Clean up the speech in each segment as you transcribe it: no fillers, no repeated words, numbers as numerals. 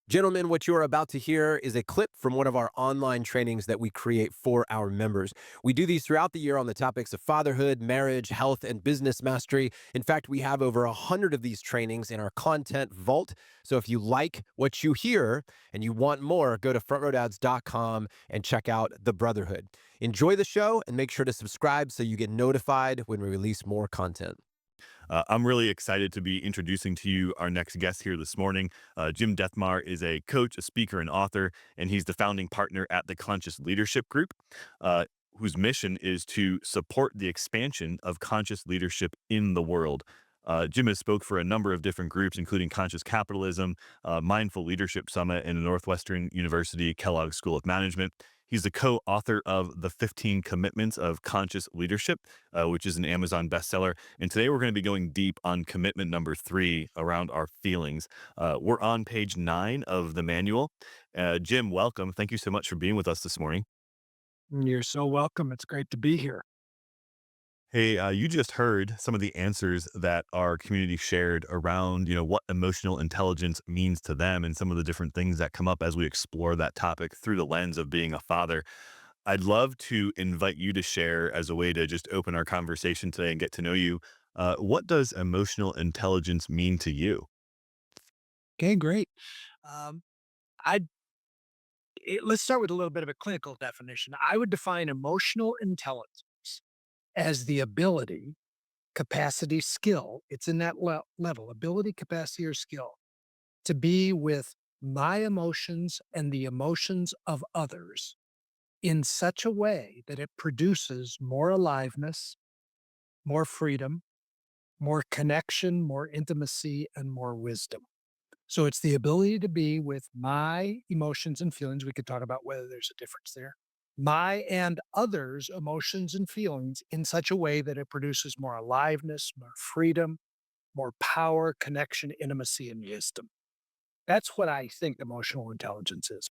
Gentlemen, what you are about to hear is a clip from one of our online trainings that we create for our members. We do these throughout the year on the topics of fatherhood, marriage, health, and business mastery. In fact, we have over 100 of these trainings in our content vault. So if you like what you hear and you want more, go to frontrowdads.com and check out The Brotherhood. Enjoy the show and make sure to subscribe so you get notified when we release more content. I'm really excited to be introducing to you our next guest here this morning. Jim Dethmer is a coach, a speaker, and author, and he's the founding partner at the Conscious Leadership Group, whose mission is to support the expansion of conscious leadership in the world. Jim has spoke for a number of different groups, including Conscious Capitalism, Mindful Leadership Summit, and the Northwestern University Kellogg School of Management. He's the co-author of The 15 Commitments of Conscious Leadership, which is an Amazon bestseller. And today we're going to be going deep on commitment number 3 around our feelings. We're on page 9 of the manual. Jim, welcome. Thank you so much for being with us this morning. You're so welcome. It's great to be here. Hey, you just heard some of the answers that our community shared around, what emotional intelligence means to them and some of the different things that come up as we explore that topic through the lens of being a father. I'd love to invite you to share as a way to just open our conversation today and get to know you. What does emotional intelligence mean to you? Okay, great. Um, I let's start with a little bit of a clinical definition. I would define emotional intelligence as the ability, capacity, skill. It's in that level, ability, capacity, or skill to be with my emotions and the emotions of others in such a way that it produces more aliveness, more freedom, more connection, more intimacy, and more wisdom. So it's the ability to be with my emotions and feelings. We could talk about whether there's a difference there. My and others' emotions and feelings in such a way that it produces more aliveness, more freedom, more power, connection, intimacy, and wisdom. That's what I think emotional intelligence is.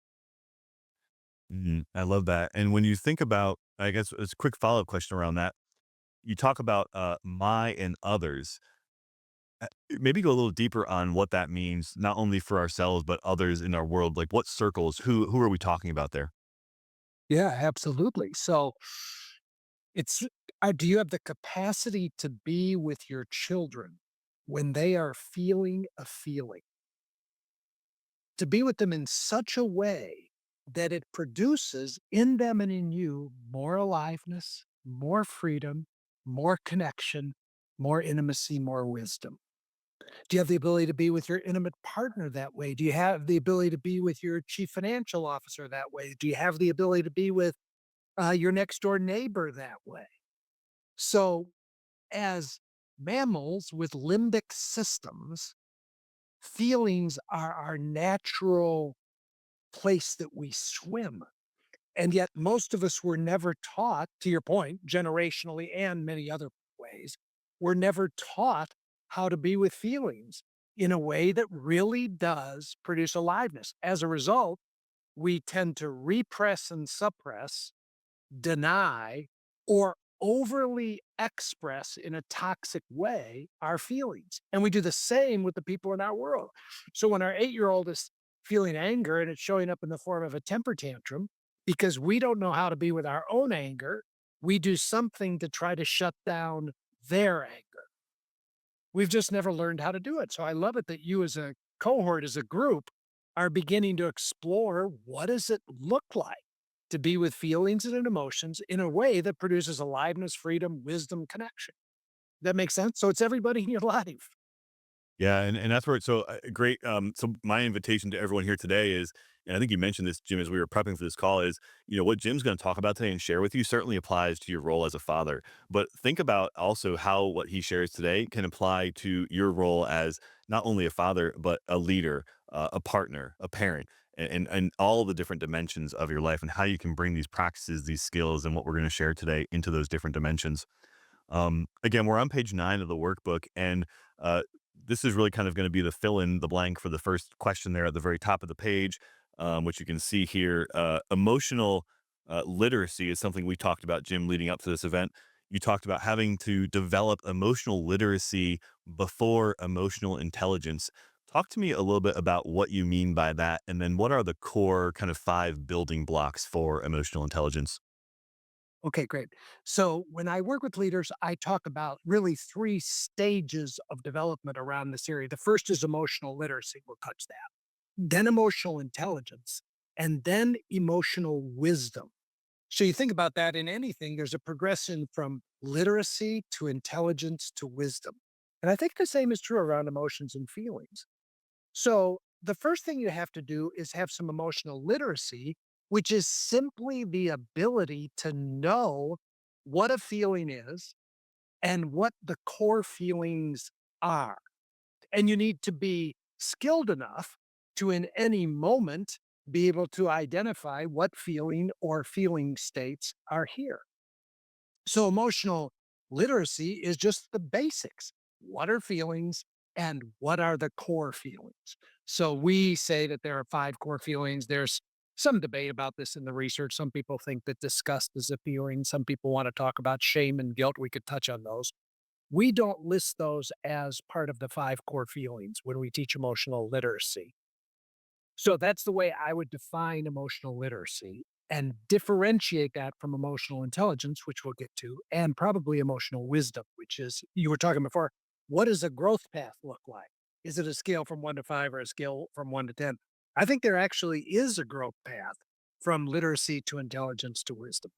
I love that. And when you think about, I guess, it's a quick follow up question around that. You talk about my and others. Maybe go a little deeper on what that means, not only for ourselves but others in our world. Like, what circles? Who are we talking about there? Yeah, absolutely. So it's, do you have the capacity to be with your children when they are feeling a feeling? To be with them in such a way that it produces in them and in you more aliveness, more freedom, more connection, more intimacy, more wisdom. Do you have the ability to be with your intimate partner that way? Do you have the ability to be with your chief financial officer that way? Do you have the ability to be with your next door neighbor that way? So, as mammals with limbic systems, feelings are our natural place that we swim. And yet, most of us were never taught, to your point, generationally and many other ways, we're never taught how to be with feelings in a way that really does produce aliveness. As a result, we tend to repress and suppress, deny, or overly express in a toxic way our feelings. And we do the same with the people in our world. So when our 8-year-old is feeling anger and it's showing up in the form of a temper tantrum, because we don't know how to be with our own anger, we do something to try to shut down their anger. We've just never learned how to do it. So I love it that you as a cohort, as a group, are beginning to explore what does it look like to be with feelings and emotions in a way that produces aliveness, freedom, wisdom, connection. That makes sense? So it's everybody in your life. Yeah, and that's where it's so great. So my invitation to everyone here today is, and I think you mentioned this, Jim, as we were prepping for this call, is what Jim's going to talk about today and share with you certainly applies to your role as a father. But think about also how what he shares today can apply to your role as not only a father but a leader, a partner, a parent, and all the different dimensions of your life and how you can bring these practices, these skills, and what we're going to share today into those different dimensions. Again, we're on page 9 of the workbook, and this is really kind of going to be the fill in the blank for the first question there at the very top of the page, which you can see here. Emotional literacy is something we talked about, Jim, leading up to this event. You talked about having to develop emotional literacy before emotional intelligence. Talk to me a little bit about what you mean by that, and then what are the core kind of 5 building blocks for emotional intelligence? Okay, great. So when I work with leaders, I talk about really three stages of development around this area. The first is emotional literacy. We'll touch that. Then emotional intelligence, and then emotional wisdom. So you think about that in anything, there's a progression from literacy to intelligence to wisdom. And I think the same is true around emotions and feelings. So the first thing you have to do is have some emotional literacy, which is simply the ability to know what a feeling is and what the core feelings are. And you need to be skilled enough to, in any moment, be able to identify what feeling or feeling states are here. So, emotional literacy is just the basics. What are feelings and what are the core feelings? So, we say that there are five core feelings. There's some debate about this in the research. Some people think that disgust is a feeling. Some people want to talk about shame and guilt. We could touch on those. We don't list those as part of the five core feelings when we teach emotional literacy. So that's the way I would define emotional literacy and differentiate that from emotional intelligence, which we'll get to, and probably emotional wisdom, which is you were talking before. What does a growth path look like? Is it a scale from 1 to 5 or a scale from 1 to 10? I think there actually is a growth path from literacy to intelligence to wisdom.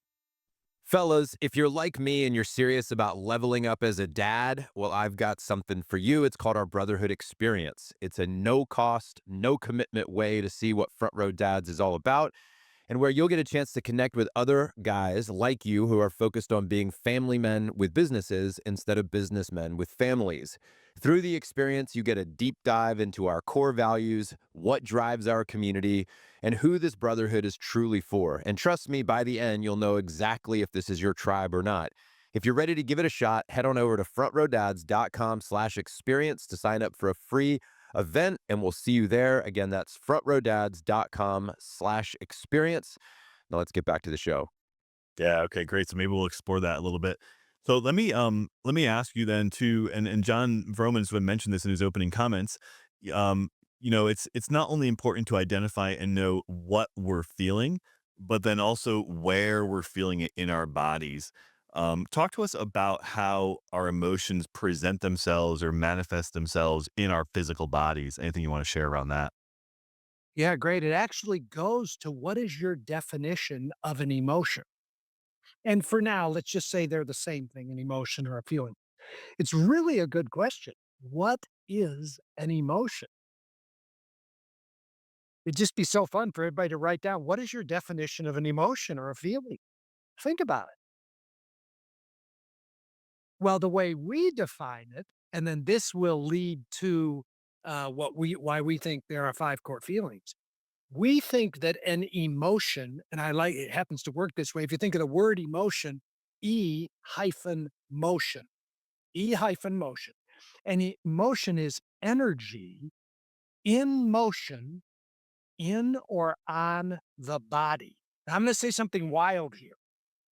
Fellas, if you're like me and you're serious about leveling up as a dad, well, I've got something for you. It's called our Brotherhood Experience. It's a no cost, no commitment way to see what Front Row Dads is all about, and where you'll get a chance to connect with other guys like you who are focused on being family men with businesses instead of businessmen with families. Through the experience, you get a deep dive into our core values, what drives our community, and who this brotherhood is truly for. And trust me, by the end, you'll know exactly if this is your tribe or not. If you're ready to give it a shot, head on over to frontrowdads.com/experience to sign up for a free event, and we'll see you there. Again, that's frontrowdads.com/experience. Now let's get back to the show. Yeah, okay, great. So maybe we'll explore that a little bit. So let me ask you then too, and John Vroman's mentioned this in his opening comments. Um, it's not only important to identify and know what we're feeling, but then also where we're feeling it in our bodies. Talk to us about how our emotions present themselves or manifest themselves in our physical bodies. Anything you want to share around that? Yeah, great. It actually goes to what is your definition of an emotion? And for now, let's just say they're the same thing, an emotion or a feeling. It's really a good question. What is an emotion? It'd just be so fun for everybody to write down what is your definition of an emotion or a feeling? Think about it. Well, the way we define it, and then this will lead to why we think there are five core feelings. We think that an emotion, and I like it happens to work this way. If you think of the word emotion, E hyphen motion, E hyphen motion. And emotion is energy in motion in or on the body. Now, I'm going to say something wild here.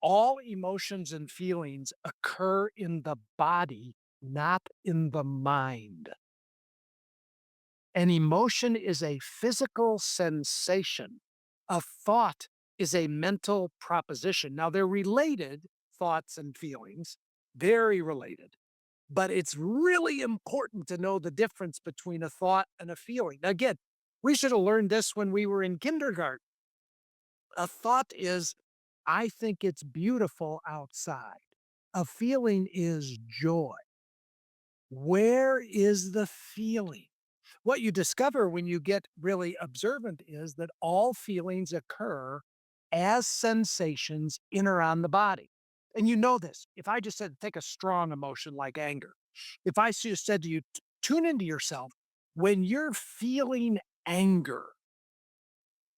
All emotions and feelings occur in the body, not in the mind. An emotion is a physical sensation. A thought is a mental proposition. Now, they're related, thoughts and feelings, very related. But it's really important to know the difference between a thought and a feeling. Again, we should have learned this when we were in kindergarten. A thought is, I think it's beautiful outside. A feeling is joy. Where is the feeling? What you discover when you get really observant is that all feelings occur as sensations in or on the body. And you know this. If I just said, take a strong emotion like anger, if I just said to you, tune into yourself when you're feeling anger,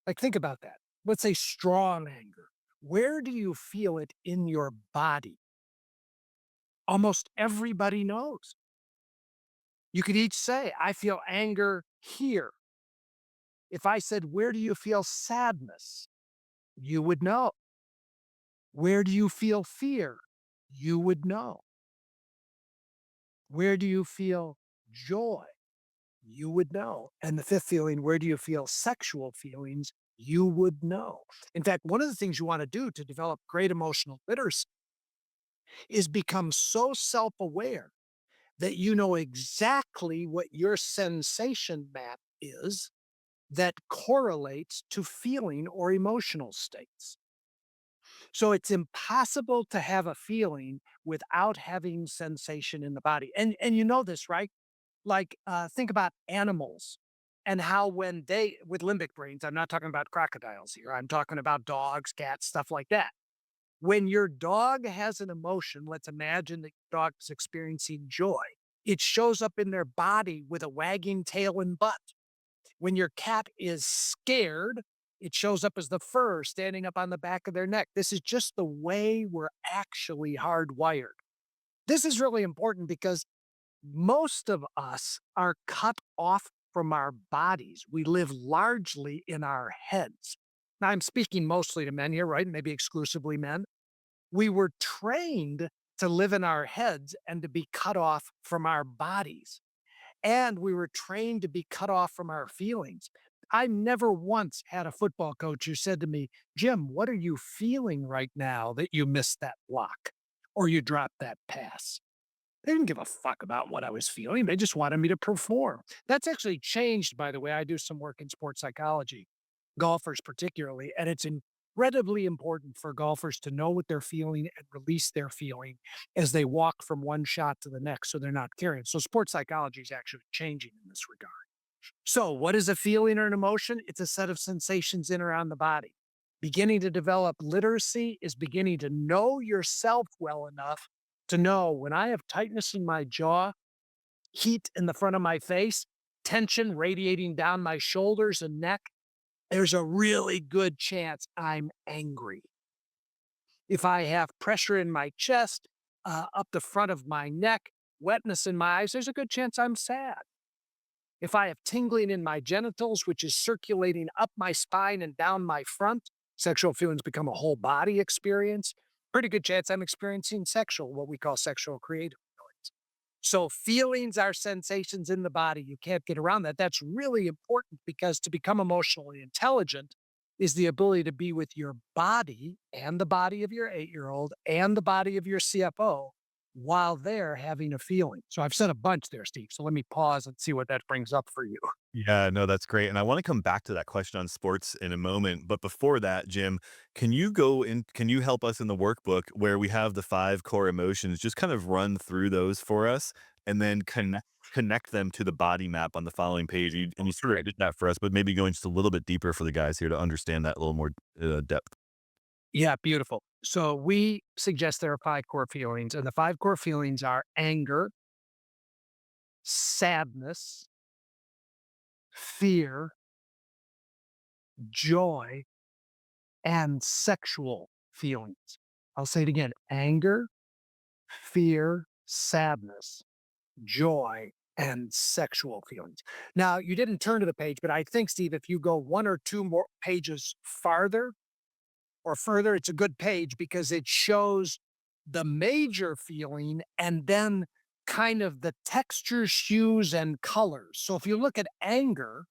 like think about that. Let's say strong anger. Where do you feel it in your body? Almost everybody knows. You could each say, I feel anger here. If I said, where do you feel sadness? You would know. Where do you feel fear? You would know. Where do you feel joy? You would know. And the fifth feeling, where do you feel sexual feelings? You would know. In fact, one of the things you want to do to develop great emotional literacy is become so self aware that you know exactly what your sensation map is that correlates to feeling or emotional states. So it's impossible to have a feeling without having sensation in the body. And you know this, right? Like think about animals and how when they with limbic brains, I'm not talking about crocodiles here. I'm talking about dogs, cats, stuff like that. When your dog has an emotion, let's imagine that your dog is experiencing joy. It shows up in their body with a wagging tail and butt. When your cat is scared, it shows up as the fur standing up on the back of their neck. This is just the way we're actually hardwired. This is really important because most of us are cut off from our bodies. We live largely in our heads. Now, I'm speaking mostly to men here, right? Maybe exclusively men. We were trained to live in our heads and to be cut off from our bodies. And we were trained to be cut off from our feelings. I never once had a football coach who said to me, Jim, what are you feeling right now that you missed that block or you dropped that pass? They didn't give a fuck about what I was feeling. They just wanted me to perform. That's actually changed, by the way. I do some work in sports psychology, golfers particularly, and it's incredibly important for golfers to know what they're feeling and release their feeling as they walk from one shot to the next so they're not carrying. So sports psychology is actually changing in this regard. So, what is a feeling or an emotion? It's a set of sensations in or around the body. Beginning to develop literacy is beginning to know yourself well enough to know when I have tightness in my jaw, heat in the front of my face, tension radiating down my shoulders and neck, there's a really good chance I'm angry. If I have pressure in my chest, up the front of my neck, wetness in my eyes, there's a good chance I'm sad. If I have tingling in my genitals, which is circulating up my spine and down my front, sexual feelings become a whole body experience. Pretty good chance I'm experiencing sexual, what we call sexual creative feelings. So, feelings are sensations in the body. You can't get around that. That's really important because to become emotionally intelligent is the ability to be with your body and the body of your 8-year-old and the body of your CFO while they're having a feeling. So I've said a bunch there, Steve. So let me pause and see what that brings up for you. Yeah, no, that's great. And I want to come back to that question on sports in a moment. But before that, Jim, can you help us in the workbook where we have the five core emotions, just kind of run through those for us and then connect them to the body map on the following page. And you sort of did that for us, but maybe going just a little bit deeper for the guys here to understand that a little more depth. Yeah, beautiful. So we suggest there are five core feelings, and the five core feelings are anger, sadness, fear, joy, and sexual feelings. I'll say it again: anger, fear, sadness, joy, and sexual feelings. Now, you didn't turn to the page, but I think, Steve, if you go one or two more pages farther or further, it's a good page because it shows the major feeling and then kind of the textures, hues, and colors. So if you look at anger,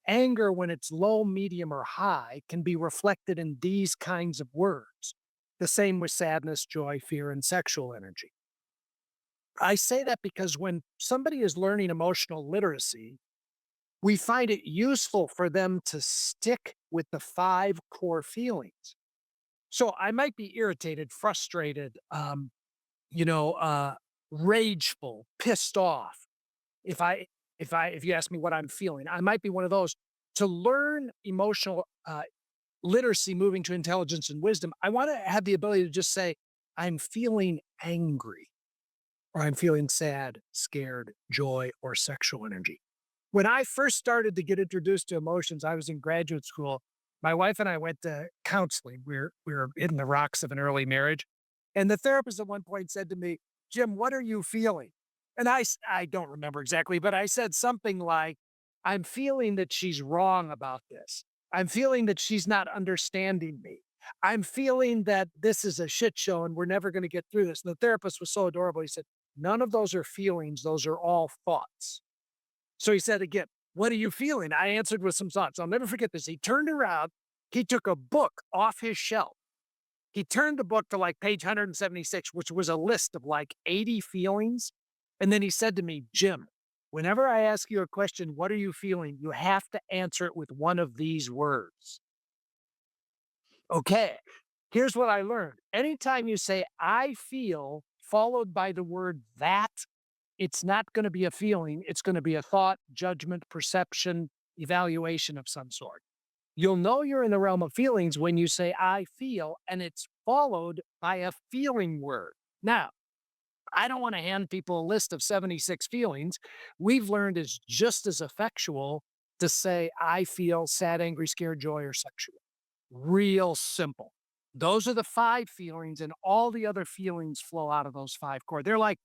anger, when it's low, medium, or high, can be reflected in these kinds of words. The same with sadness, joy, fear, and sexual energy. I say that because when somebody is learning emotional literacy, we find it useful for them to stick with the five core feelings. So I might be irritated, frustrated, you know, rageful, pissed off. If I, if you ask me what I'm feeling, I might be one of those. To learn emotional literacy, moving to intelligence and wisdom, I want to have the ability to just say, I'm feeling angry or I'm feeling sad, scared, joy, or sexual energy. When I first started to get introduced to emotions, I was in graduate school. My wife and I went to counseling. We were in the rocks of an early marriage. And the therapist at one point said to me, Jim, what are you feeling? And I don't remember exactly, but I said something like, I'm feeling that she's wrong about this. I'm feeling that she's not understanding me. I'm feeling that this is a shit show and we're never going to get through this. And the therapist was so adorable. He said, none of those are feelings, those are all thoughts. So he said again, "What are you feeling?" I answered with some thoughts. I'll never forget this. He turned around, he took a book off his shelf. He turned the book to like page 176, which was a list of like 80 feelings. And then he said to me, "Jim, whenever I ask you a question, what are you feeling? You have to answer it with one of these words." Okay. Here's what I learned. Anytime you say "I feel" followed by the word "that," it's not going to be a feeling. It's going to be a thought, judgment, perception, evaluation of some sort. You'll know you're in the realm of feelings when you say "I feel" and it's followed by a feeling word. Now, I don't want to hand people a list of 76 feelings. We've learned it's just as effectual to say "I feel sad, angry, scared, joy, or sexual." Real simple. Those are the 5 feelings, and all the other feelings flow out of those 5 core. They're like,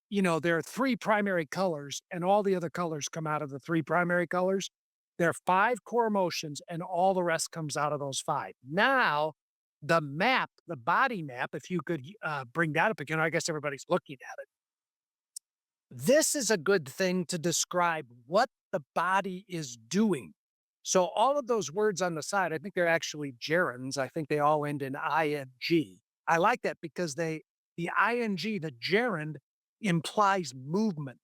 there are 3 primary colors, and all the other colors come out of the 3 primary colors. There are 5 core emotions, and all the rest comes out of those 5. Now, the map, the body map, if you could, bring that up again, I guess everybody's looking at it. This is a good thing to describe what the body is doing. So all of those words on the side, I think they're actually gerunds. I think they all end in ing. I like that because the ing, the gerund, implies movement,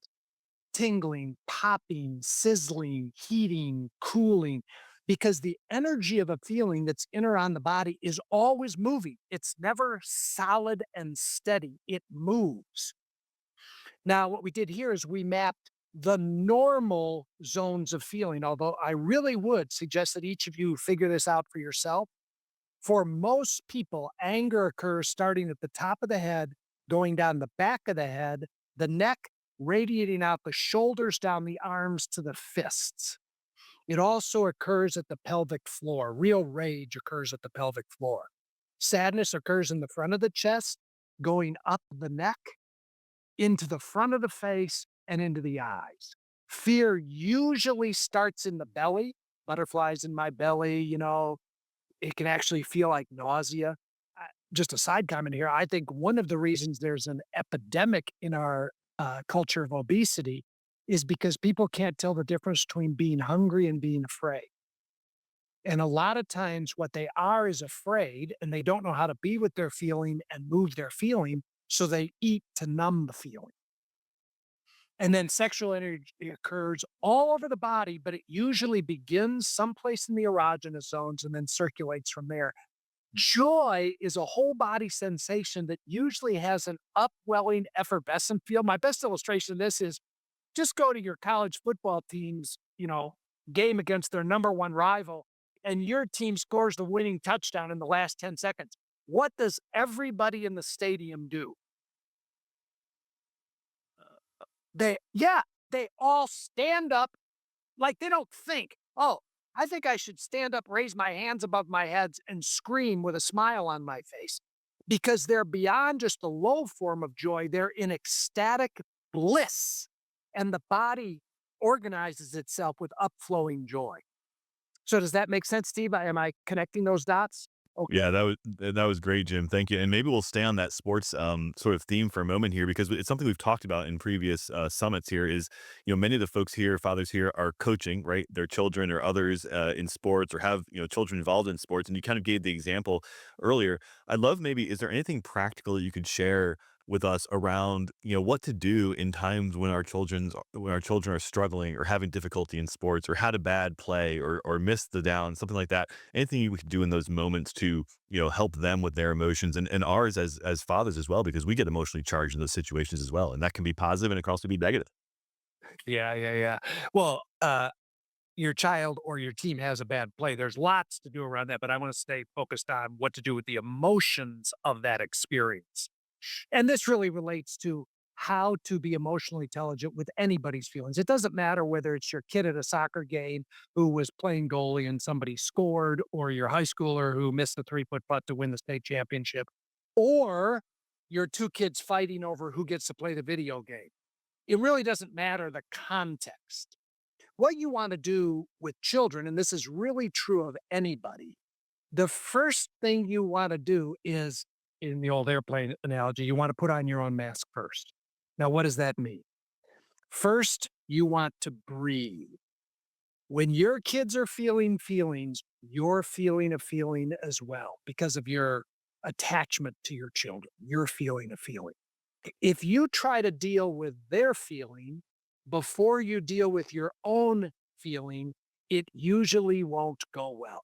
tingling, popping, sizzling, heating, cooling, because the energy of a feeling that's in or on the body is always moving. It's never solid and steady. It moves. Now, what we did here is we mapped the normal zones of feeling, although I really would suggest that each of you figure this out for yourself. For most people, anger occurs starting at the top of the head, going down the back of the head, the neck, radiating out the shoulders, down the arms to the fists. It also occurs at the pelvic floor. Real rage occurs at the pelvic floor. Sadness occurs in the front of the chest, going up the neck into the front of the face and into the eyes. Fear usually starts in the belly, butterflies in my belly, it can actually feel like nausea. Just a side comment here. I think one of the reasons there's an epidemic in our culture of obesity is because people can't tell the difference between being hungry and being afraid. And a lot of times, what they are is afraid, and they don't know how to be with their feeling and move their feeling. So they eat to numb the feeling. And then sexual energy occurs all over the body, but it usually begins someplace in the erogenous zones and then circulates from there. Joy is a whole body sensation that usually has an upwelling, effervescent feel. My best illustration of this is just go to your college football team's, game against their number one rival, and your team scores the winning touchdown in the last 10 seconds. What does everybody in the stadium do? Yeah, they all stand up. Like, they don't think, "Oh, I think I should stand up, raise my hands above my heads, and scream with a smile on my face," because they're beyond just a low form of joy. They're in ecstatic bliss, and the body organizes itself with upflowing joy. So does that make sense, Steve? Am I connecting those dots? Okay. Yeah, that was great, Jim. Thank you. And maybe we'll stay on that sports sort of theme for a moment here because it's something we've talked about in previous summits. Here is, many of the folks here, fathers here, are coaching, right, their children or others in sports or have children involved in sports. And you kind of gave the example earlier. I'd love maybe is there anything practical that you could share with us around what to do in times when our children are struggling or having difficulty in sports or had a bad play or missed the down, something like that. Anything we could do in those moments to help them with their emotions and ours as fathers as well, because we get emotionally charged in those situations as well, and that can be positive and it can also be negative. Yeah, yeah, yeah. Well, your child or your team has a bad play. There's lots to do around that, but I want to stay focused on what to do with the emotions of that experience. And this really relates to how to be emotionally intelligent with anybody's feelings. It doesn't matter whether it's your kid at a soccer game who was playing goalie and somebody scored, or your high schooler who missed a 3-foot putt to win the state championship, or your two kids fighting over who gets to play the video game. It really doesn't matter the context. What you want to do with children, and this is really true of anybody, the first thing you want to do is, in the old airplane analogy, you want to put on your own mask first. Now, what does that mean? First, you want to breathe. When your kids are feeling feelings, you're feeling a feeling as well because of your attachment to your children. You're feeling a feeling. If you try to deal with their feeling before you deal with your own feeling, it usually won't go well.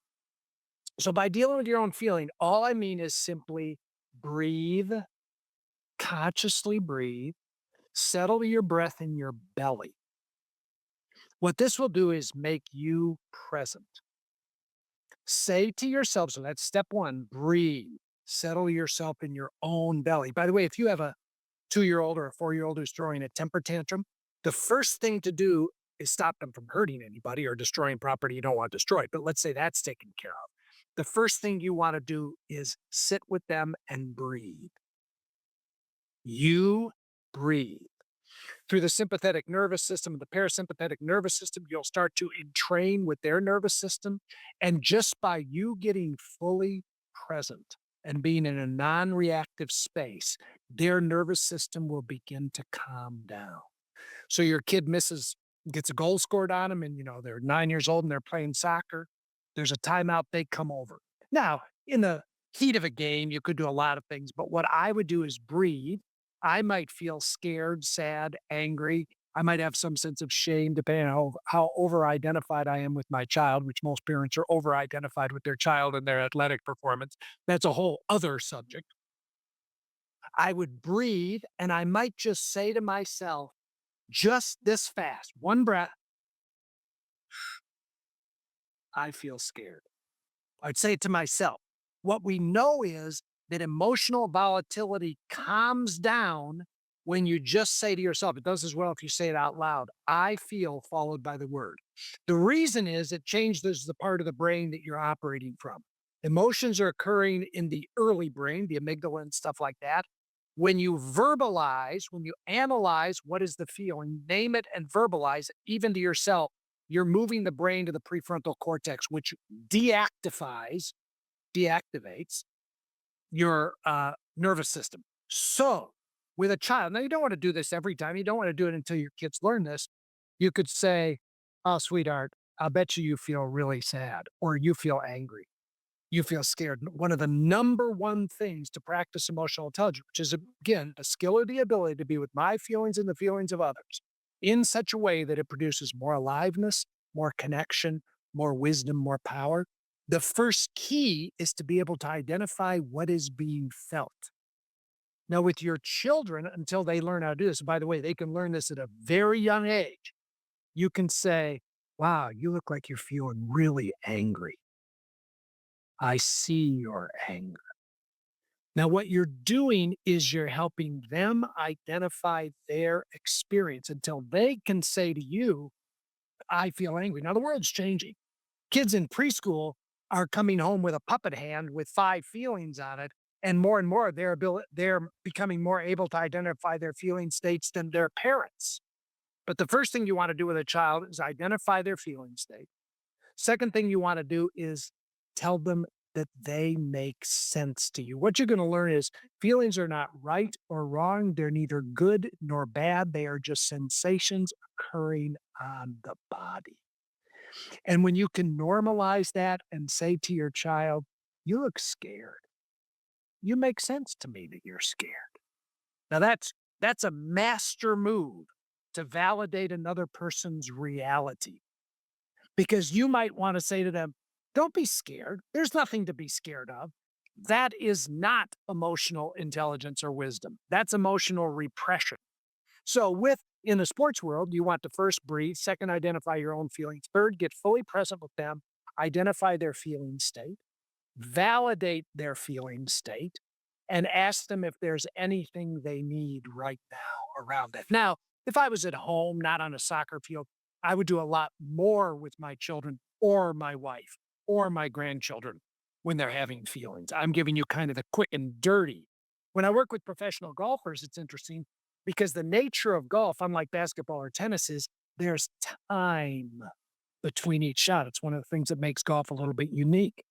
So, by dealing with your own feeling, all I mean is simply breathe, consciously breathe, settle your breath in your belly. What this will do is make you present. Say to yourself, so that's step one, breathe, settle yourself in your own belly. By the way, if you have a 2-year-old or a 4-year-old who's throwing a temper tantrum, the first thing to do is stop them from hurting anybody or destroying property you don't want destroyed. But let's say that's taken care of. The first thing you want to do is sit with them and breathe. You breathe. Through the sympathetic nervous system and the parasympathetic nervous system, you'll start to entrain with their nervous system. And just by you getting fully present and being in a non reactive space, their nervous system will begin to calm down. So your kid gets a goal scored on them, and they're 9 years old and they're playing soccer. There's a timeout, they come over. Now, in the heat of a game, you could do a lot of things, but what I would do is breathe. I might feel scared, sad, angry. I might have some sense of shame, depending on how over identified I am with my child, which most parents are over identified with their child and their athletic performance. That's a whole other subject. I would breathe and I might just say to myself, just this fast, one breath, I feel scared. I'd say it to myself. What we know is that emotional volatility calms down when you just say to yourself, it does as well if you say it out loud, I feel followed by the word. The reason is it changes the part of the brain that you're operating from. Emotions are occurring in the early brain, the amygdala and stuff like that. When you verbalize, when you analyze what is the feeling, name it and verbalize it, even to yourself, you're moving the brain to the prefrontal cortex, which deactifies, deactivates your nervous system. So, with a child, now you don't want to do this every time. You don't want to do it until your kids learn this. You could say, oh, sweetheart, I bet you feel really sad, or you feel angry, you feel scared. One of the number one things to practice emotional intelligence, which is, again, a skill or the ability to be with my feelings and the feelings of others in such a way that it produces more aliveness, more connection, more wisdom, more power. The first key is to be able to identify what is being felt. Now, with your children, until they learn how to do this, by the way, they can learn this at a very young age. You can say, wow, you look like you're feeling really angry. I see your anger. Now, what you're doing is you're helping them identify their experience until they can say to you, I feel angry. Now, the world's changing. Kids in preschool are coming home with a puppet hand with 5 feelings on it. And more, they're becoming more able to identify their feeling states than their parents. But the first thing you want to do with a child is identify their feeling state. Second thing you want to do is tell them that they make sense to you. What you're going to learn is feelings are not right or wrong. They're neither good nor bad. They are just sensations occurring on the body. And when you can normalize that and say to your child, you look scared. You make sense to me that you're scared. Now that's a master move to validate another person's reality. Because you might want to say to them, don't be scared. There's nothing to be scared of. That is not emotional intelligence or wisdom. That's emotional repression. So, with in the sports world, you want to first breathe, second, identify your own feelings, third, get fully present with them, identify their feeling state, validate their feeling state, and ask them if there's anything they need right now around that. Now, if I was at home, not on a soccer field, I would do a lot more with my children or my wife or my grandchildren when they're having feelings. I'm giving you kind of the quick and dirty. When I work with professional golfers, it's interesting because the nature of golf, unlike basketball or tennis, is there's time between each shot. It's one of the things that makes golf a little bit unique.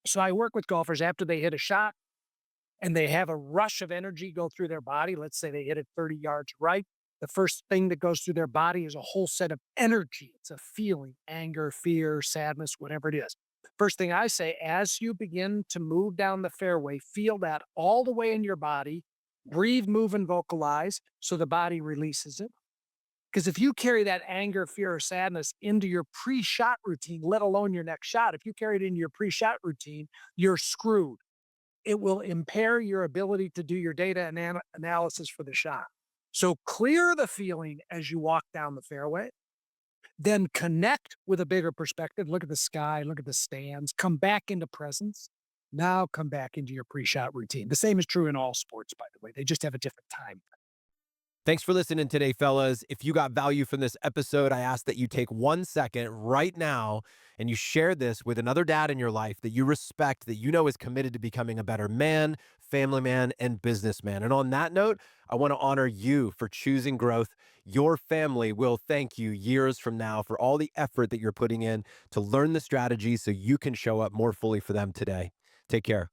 So I work with golfers after they hit a shot and they have a rush of energy go through their body. Let's say they hit it 30 yards right. The first thing that goes through their body is a whole set of energy. It's a feeling, anger, fear, sadness, whatever it is. First thing I say, as you begin to move down the fairway, feel that all the way in your body. Breathe, move, and vocalize so the body releases it. Because if you carry that anger, fear, or sadness into your pre shot routine, let alone your next shot, if you carry it into your pre shot routine, you're screwed. It will impair your ability to do your data and analysis for the shot. So clear the feeling as you walk down the fairway, then connect with a bigger perspective. Look at the sky, look at the stands, come back into presence. Now come back into your pre shot routine. The same is true in all sports, by the way. They just have a different time. Thanks for listening today, fellas. If you got value from this episode, I ask that you take 1 second right now and you share this with another dad in your life that you respect, that you know is committed to becoming a better man, family man, and businessman. And on that note, I want to honor you for choosing growth. Your family will thank you years from now for all the effort that you're putting in to learn the strategies so you can show up more fully for them today. Take care.